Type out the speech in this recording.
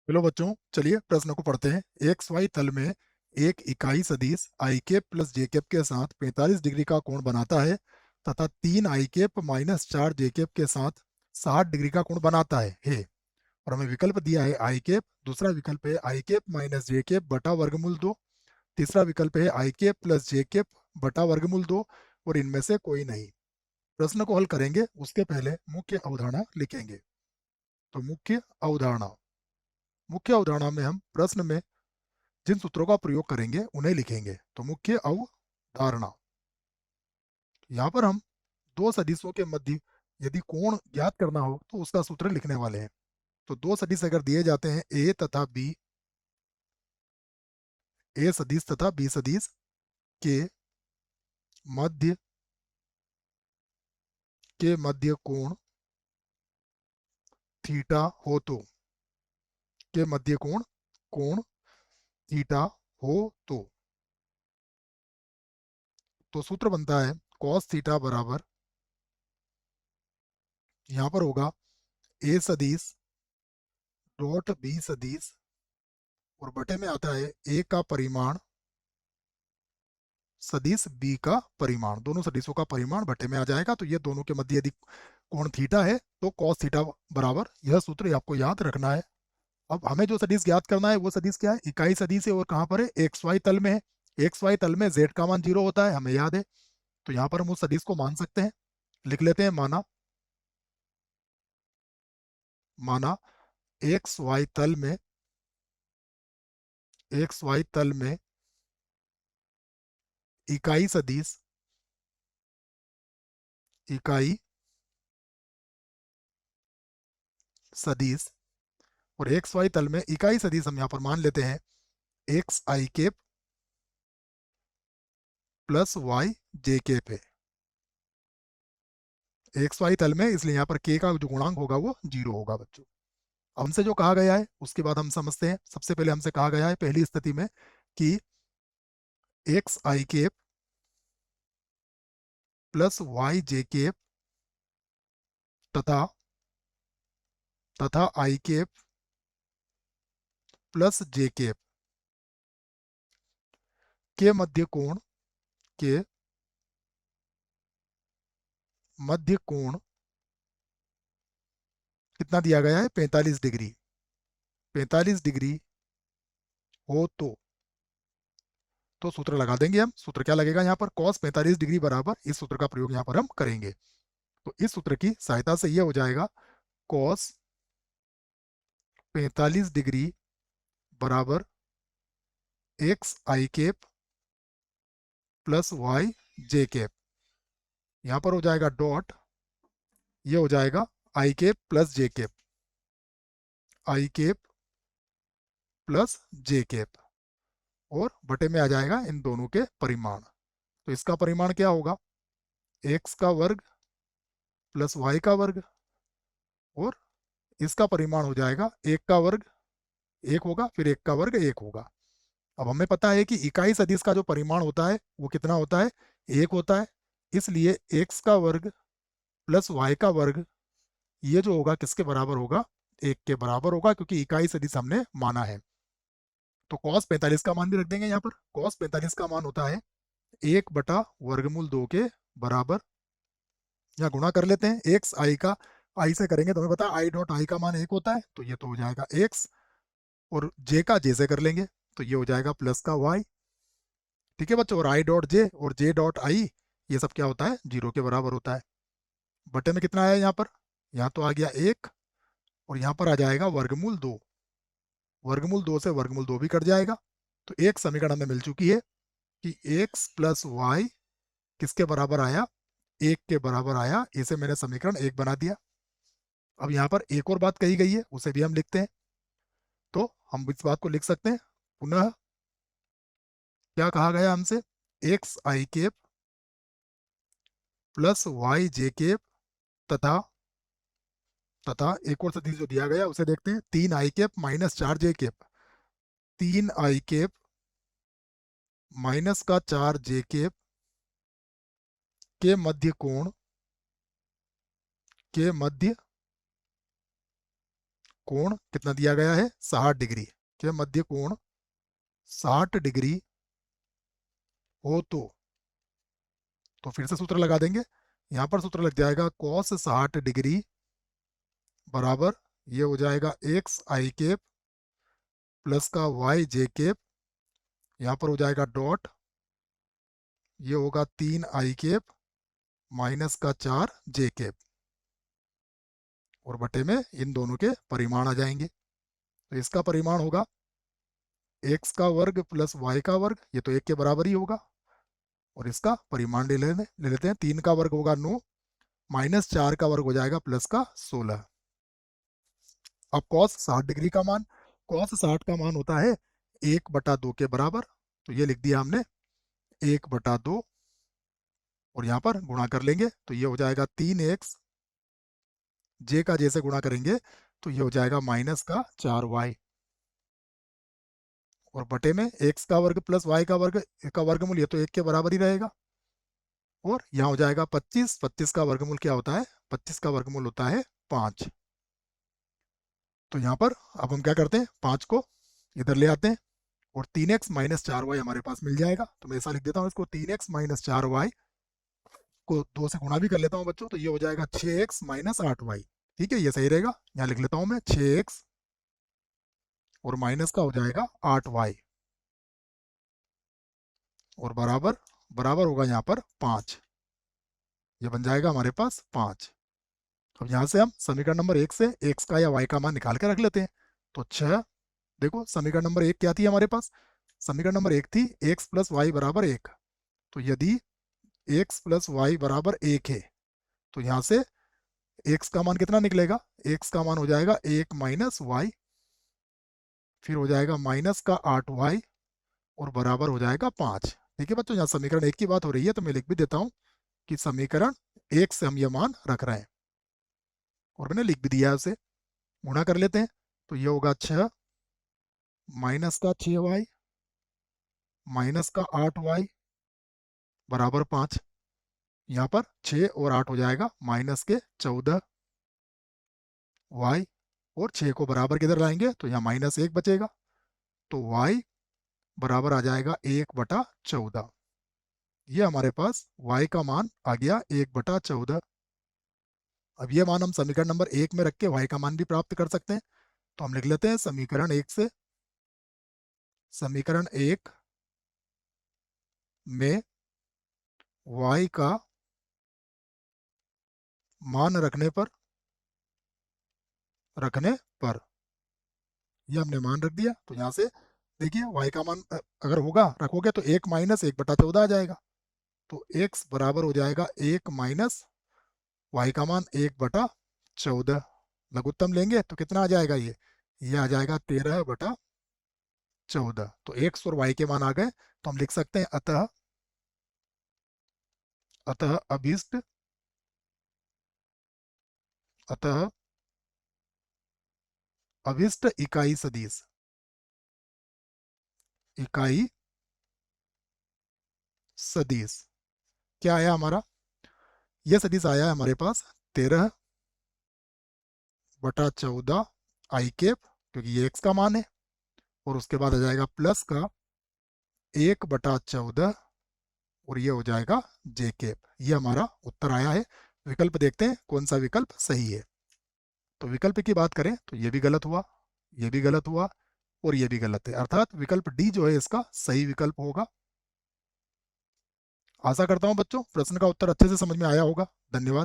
चलो बच्चों, चलिए प्रश्न को पढ़ते हैं। एक्स वाई तल में एक इकाई सदिश आई केप प्लस जे केप के साथ 45 डिग्री का कोण बनाता है तथा 3 आई केप माइनस 4 जे केप के साथ 60 डिग्री का कोण बनाता है। और हमें विकल्प दिया है आई केप, दूसरा विकल्प है आई केप माइनस जे केप बटा वर्गमूल 2, तीसरा विकल्प है आई केप प्लस जे केप बटा वर्गमूल 2 और इनमें से कोई नहीं। प्रश्न को हल करेंगे उसके पहले मुख्य अवधारणा लिखेंगे। तो मुख्य अवधारणा में हम प्रश्न में जिन सूत्रों का प्रयोग करेंगे उन्हें लिखेंगे। तो मुख्य अवधारणा, यहाँ पर हम दो सदिशों के मध्य यदि कोण ज्ञात करना हो तो उसका सूत्र लिखने वाले हैं। तो दो सदिश अगर दिए जाते हैं ए तथा बी, ए सदिश तथा बी सदिश के मध्य कोण थीटा हो तो, के मध्य कोण थीटा हो तो सूत्र बनता है कॉस थीटा बराबर, यहाँ पर होगा ए सदिश डॉट बी सदिश और बटे में आता है ए का परिमाण सदिश बी का परिमाण, दोनों सदिशों का परिमाण बटे में आ जाएगा। तो ये दोनों के मध्य यदि कोण थीटा है तो कॉस थीटा बराबर, यह सूत्र आपको याद रखना है। अब हमें जो सदिश ज्ञात करना है वो सदिश क्या है, इकाई सदिश है और कहाँ पर है, एक्स वाई तल में है। एक्स वाई तल में जेड का मान 0 होता है, हमें याद है। तो यहाँ पर हम उस सदिश को मान सकते हैं, लिख लेते हैं। माना एक्स वाई तल में इकाई सदिश और एक्स वाई तल में इकाई सदिश हम यहाँ पर मान लेते हैं x i cap plus y j cap है। एक्स वाई तल में, इसलिए यहाँ पर के का जो गुणांक होगा वो 0 होगा बच्चों। हमसे जो कहा गया है उसके बाद हम समझते हैं। सबसे पहले हमसे कहा गया है पहली स्थिति में कि x i cap plus y j cap तथा i cap plus j cap के मध्य कोण कितना दिया गया है, 45 डिग्री। 45 डिग्री हो तो सूत्र लगा देंगे हम। सूत्र क्या लगेगा यहाँ पर, कॉस 45 डिग्री बराबर, इस सूत्र का प्रयोग यहाँ पर हम करेंगे। तो इस सूत्र की सहायता से यह हो जाएगा कॉस 45 डिग्री बराबर x i cap plus y j cap, यहाँ पर हो जाएगा डॉट, ये हो जाएगा i cap plus j cap, i cap plus j cap और बटे में आ जाएगा इन दोनों के परिमाण। तो इसका परिमाण क्या होगा, एक्स का वर्ग प्लस वाई का वर्ग और इसका परिमाण हो जाएगा एक का वर्ग एक होगा, फिर एक का वर्ग एक होगा। अब हमें पता है कि इकाई सदिश का जो परिमाण होता है वो कितना होता है, एक होता है। इसलिए एक्स का वर्ग प्लस वाई का वर्ग ये जो होगा किसके बराबर होगा, एक के बराबर होगा, क्योंकि इकाई सदिश हमने माना है। तो कॉस 45 का मान भी रख देंगे यहाँ पर। कॉस 45 का मान होता है 1/वर्गमूल 2 के बराबर। यहाँ गुणा कर लेते हैं, एक्स आई का आई से करेंगे तो हमें पता है आई डॉट आई का मान 1 होता है, तो ये तो हो जाएगा एक्स, और जे का जे से कर लेंगे तो ये हो जाएगा प्लस का वाई। ठीक है बच्चों, और आई डॉट जे और जे डॉट आई ये सब क्या होता है, 0 के बराबर होता है। बटे में कितना आया यहाँ पर, यहाँ तो आ गया 1 और यहाँ पर आ जाएगा वर्गमूल 2। वर्गमूल 2 से वर्गमूल 2 भी कट जाएगा। तो एक समीकरण हमें मिल चुकी है कि एक्स प्लस वाई किसके बराबर आया, 1 के बराबर आया। इसे मैंने समीकरण 1 बना दिया। अब यहाँ पर एक और बात कही गई है, उसे भी हम लिखते हैं। तो हम इस बात को लिख सकते हैं पुनः, क्या कहा गया हमसे, x i cap plus y j cap तथा एक और सदिश जो दिया गया उसे देखते हैं, 3 आई केप माइनस 4 जे केप। 3 आई केप माइनस का 4 जे केप के मध्य कोण कोण कितना दिया गया है, 60 डिग्री, क्या मध्य कोण 60 डिग्री हो तो फिर से सूत्र लगा देंगे। यहाँ पर सूत्र लग जाएगा cos 60 डिग्री बराबर, ये हो जाएगा एक्स आई केप प्लस का वाई जे केप, यहाँ पर हो जाएगा डॉट, ये होगा 3 आई केप माइनस का 4 जे केप, और बटे में इन दोनों के परिमाण आ जाएंगे। तो इसका परिमाण होगा एक्स का वर्ग प्लस वाई का वर्ग, ये तो 1 के बराबर ही होगा, और इसका परिमाण ले लेते हैं। 3 का वर्ग होगा 9 माइनस 4 का वर्ग हो जाएगा प्लस का 16। अब cos 60 डिग्री का मान, cos 60 का मान होता है 1/2 के बराबर, तो ये लिख दिया हमने 1/2, और यहाँ पर गुणा कर लेंगे तो ये हो जाएगा 3x, जे का जे से गुणा करेंगे तो ये हो जाएगा माइनस का 4y, और बटे में x का वर्ग प्लस y का वर्ग का वर्गमूल, ये तो 1 के बराबर ही रहेगा, और यहाँ हो जाएगा 25, 25 का वर्गमूल क्या होता है, 25 का वर्गमूल होता है 5। तो यहाँ पर अब हम क्या करते हैं, 5 को इधर ले आते हैं, और 3x माइनस 4y हमारे पास मिल जाएगा। तो मैं ऐसा लिख देता हूँ इसको, 3x माइनस 4y को 2 से गुणा भी कर लेता हूँ बच्चों, तो ये हो जाएगा 6x माइनस 8y। ठीक है, ये सही रहेगा, यहाँ लिख लेता हूँ मैं 6x, और माइनस का हो जाएगा 8y, और बराबर बराबर होगा यहाँ पर 5, ये बन जाएगा हमारे पास 5। अब यहाँ से हम समीकरण नंबर 1 से x का या y का मान निकाल के रख लेते हैं। तो 6, देखो समीकरण नंबर 1 क्या थी हमारे पास, समीकरण नंबर 1 थी x प्लस वाई बराबर 1। तो यदि x प्लस वाई बराबर 1 है, तो यहाँ से x का मान कितना निकलेगा, x का मान हो जाएगा 1 माइनस वाई, फिर हो जाएगा माइनस का 8y, और बराबर हो जाएगा 5। ठीक है बच्चों, यहाँ समीकरण 1 की बात हो रही है, तो मैं लिख भी देता हूँ कि समीकरण 1 से हम ये मान रख रहे हैं, और मैंने लिख भी दिया है उसे। गुणा कर लेते हैं, तो ये होगा 6 माइनस का 6y माइनस का 8y बराबर 5। यहाँ पर 6 और 8 हो जाएगा माइनस के 14 y, और 6 को बराबर किधर लाएंगे तो यहाँ -1 बचेगा, तो y बराबर आ जाएगा 1/14। ये हमारे पास y का मान आ गया 1/14। अब ये मान हम समीकरण नंबर 1 में रख के y का मान भी प्राप्त कर सकते हैं। तो हम लिख लेते हैं समीकरण 1 से, समीकरण 1 में y का मान रखने पर ये हमने मान रख दिया। तो यहाँ से देखिए y का मान अगर होगा रखोगे तो 1 माइनस 1/14 आ जाएगा, तो x बराबर हो जाएगा 1 माइनस y का मान 1/14। लघुत्तम लेंगे तो कितना आ जाएगा, ये आ जाएगा 13/14। तो x और y के मान आ गए, तो हम लिख सकते हैं अतः अतः अभीष्ट अतः अभीष्ट इकाई सदिश, इकाई सदिश क्या आया हमारा, यह सदिश आया है हमारे पास 13/14 आई केप, क्योंकि ये x का मान है, और उसके बाद आ जाएगा प्लस का 1/14, और ये हो जाएगा जे केप। ये हमारा उत्तर आया है। विकल्प देखते हैं कौन सा विकल्प सही है। तो विकल्प की बात करें तो ये भी गलत हुआ, ये भी गलत हुआ, और ये भी गलत है, अर्थात विकल्प डी जो है इसका सही विकल्प होगा। आशा करता हूं बच्चों प्रश्न का उत्तर अच्छे से समझ में आया होगा। धन्यवाद।